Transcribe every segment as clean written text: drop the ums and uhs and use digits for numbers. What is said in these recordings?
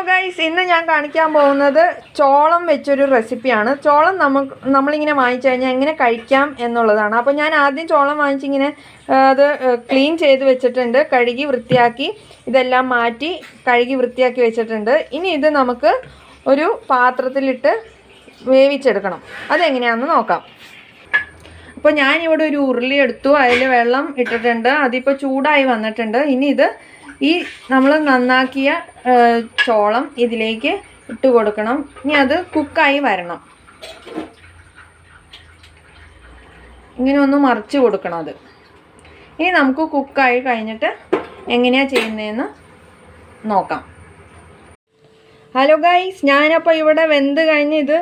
Guys, ഇന്ന് ഞാൻ കാണിക്കാൻ പോകുന്നത് ചോളം വെച്ചൊരു റെസിപ്പിയാണ്. ചോളം നമ്മളിങ്ങനെ വാങ്ങിച്ചു കഴിഞ്ഞാൽ എങ്ങനെ കഴിക്കാം എന്നുള്ളതാണ്. അപ്പോൾ ഞാൻ ആദ്യം ചോളം വാങ്ങിച്ചിങ്ങനെ അത് ക്ലീൻ ചെയ്ത് വെച്ചിട്ടുണ്ട്, കഴുകി വൃത്തിയാക്കി ഇതെല്ലാം മാറ്റി കഴുകി വൃത്തിയാക്കി വെച്ചിട്ടുണ്ട്. ഇനി ഇത് നമുക്ക് ഒരു പാത്രത്തിലിട്ട് വേവിച്ചെടുക്കണം. അതെങ്ങനെയാണെന്ന് നോക്കാം. അപ്പോൾ ഞാനിവിടെ ഒരു ഉരുളി എടുത്തു, അതിൽ വെള്ളം ഇട്ടിട്ടുണ്ട്, അതിപ്പോൾ ചൂടായി വന്നിട്ടുണ്ട്. ഇനി ഇത് നമ്മൾ നന്നാക്കിയ ചോളം ഇതിലേക്ക് ഇട്ട് കൊടുക്കണം. ഇനി അത് കുക്കായി വരണം. ഇങ്ങനെ ഒന്ന് മറിച്ച് കൊടുക്കണം. അത് ഇനി നമുക്ക് കുക്കായി കഴിഞ്ഞിട്ട് എങ്ങനെയാണ് ചെയ്യുന്നതെന്ന് നോക്കാം. ഹലോ ഗൈസ്, ഞാനപ്പോൾ ഇവിടെ വെന്ത് കഴിഞ്ഞ് ഇത്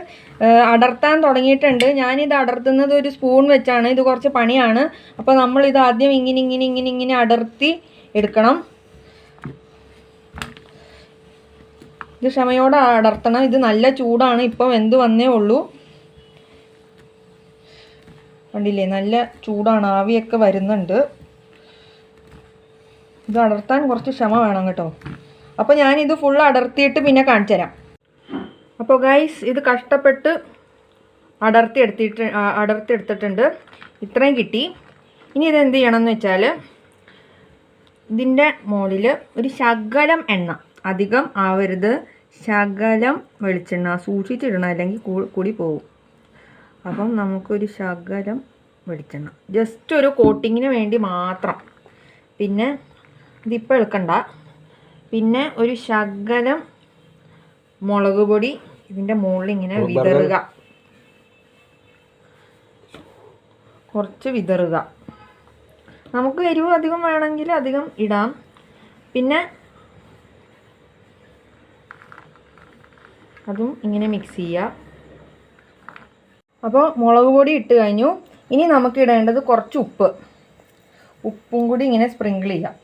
അടർത്താൻ തുടങ്ങിയിട്ടുണ്ട്. ഞാനിത് അടർത്തുന്നത് ഒരു സ്പൂൺ വെച്ചാണ്. ഇത് കുറച്ച് പണിയാണ്. അപ്പോൾ നമ്മളിത് ആദ്യം ഇങ്ങനെ അടർത്തി എടുക്കണം. ഇത് ക്ഷമയോടെ അടർത്തണം. ഇത് നല്ല ചൂടാണ്, ഇപ്പോൾ വെന്ത് വന്നേ ഉള്ളൂ. കണ്ടില്ലേ, നല്ല ചൂടാണ്, ആവിയൊക്കെ വരുന്നുണ്ട്. ഇത് അടർത്താൻ കുറച്ച് ക്ഷമ വേണം കേട്ടോ. അപ്പോൾ ഞാനിത് ഫുൾ അടർത്തിയിട്ട് പിന്നെ കാണിച്ചു തരാം. അപ്പോൾ ഗൈസ്, ഇത് കഷ്ടപ്പെട്ട് അടർത്തിയെടുത്തിട്ടുണ്ട്. ഇത്രയും കിട്ടി. ഇനി ഇതെന്ത് ചെയ്യണമെന്ന് വെച്ചാൽ, ഇതിൻ്റെ മുകളിൽ ഒരു ശകലം എണ്ണ, അധികം ആവരുത്, ശകലം വെളിച്ചെണ്ണ സൂക്ഷിച്ചിടണം, അല്ലെങ്കിൽ കൂടി പോകും. അപ്പം നമുക്കൊരു ശകലം വെളിച്ചെണ്ണ, ജസ്റ്റ് ഒരു കോട്ടിങ്ങിന് വേണ്ടി മാത്രം. പിന്നെ ഇതിപ്പോൾ എടുക്കണ്ട. പിന്നെ ഒരു ശകലം മുളക് പൊടി ഇതിൻ്റെ മുകളിൽ ഇങ്ങനെ വിതറുക, കുറച്ച് വിതറുക. നമുക്ക് എരിവ് അധികം വേണമെങ്കിൽ അധികം ഇടാം. പിന്നെ അതും ഇങ്ങനെ മിക്സ് ചെയ്യുക. അപ്പോൾ മുളക് പൊടി ഇട്ട് കഴിഞ്ഞു. ഇനി നമുക്ക് ഇടേണ്ടത് കുറച്ച് ഉപ്പും കൂടി ഇങ്ങനെ സ്പ്രിങ്കിൾ ചെയ്യാം.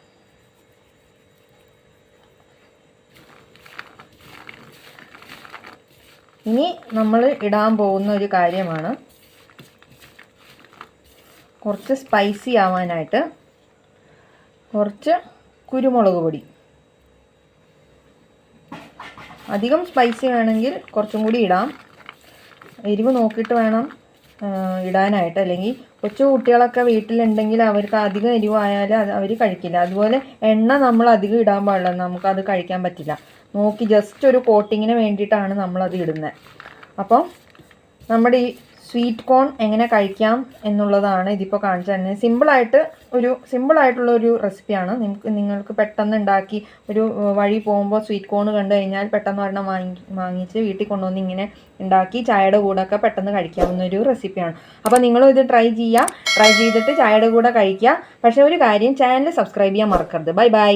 ഇനി നമ്മൾ ഇടാൻ പോകുന്ന ഒരു കാര്യമാണ്, കുറച്ച് സ്പൈസി ആവാനായിട്ട് കുറച്ച് കുരുമുളക് പൊടി. അധികം സ്പൈസി വേണമെങ്കിൽ കുറച്ചും കൂടി ഇടാം. എരിവ് നോക്കിയിട്ട് വേണം ഇടാനായിട്ട്, അല്ലെങ്കിൽ കൊച്ചു കുട്ടികളൊക്കെ വീട്ടിലുണ്ടെങ്കിൽ അവർക്ക് അധികം എരിവായാൽ അവർ കഴിക്കില്ല. അതുപോലെ എണ്ണ നമ്മൾ അധികം ഇടാൻ പാടില്ല, നമുക്കത് കഴിക്കാൻ പറ്റില്ല. നോക്കി ജസ്റ്റ് ഒരു കോട്ടിങ്ങിന് വേണ്ടിയിട്ടാണ് നമ്മളത് ഇടുന്നത്. അപ്പോൾ നമ്മുടെ ഈ സ്വീറ്റ് കോൺ എങ്ങനെ കഴിക്കാം എന്നുള്ളതാണ് ഇതിപ്പോൾ കാണിച്ചു തന്നെ. സിമ്പിളായിട്ടുള്ള ഒരു റെസിപ്പിയാണ്. നിങ്ങൾക്ക് പെട്ടെന്ന് ഉണ്ടാക്കി ഒരു വഴി പോകുമ്പോൾ സ്വീറ്റ് കോൺ കണ്ടു കഴിഞ്ഞാൽ പെട്ടെന്ന് ഒരെണ്ണം വാങ്ങിച്ച് വീട്ടിൽ കൊണ്ടുവന്ന് ഇങ്ങനെ ഉണ്ടാക്കി ചായയുടെ കൂടെ ഒക്കെ പെട്ടെന്ന് കഴിക്കാവുന്ന ഒരു റെസിപ്പിയാണ്. അപ്പോൾ നിങ്ങളും ഇത് ട്രൈ ചെയ്തിട്ട് ചായയുടെ കൂടെ കഴിക്കുക. പക്ഷേ ഒരു കാര്യം, ചാനൽ സബ്സ്ക്രൈബ് ചെയ്യാൻ മറക്കരുത്. Bye bye.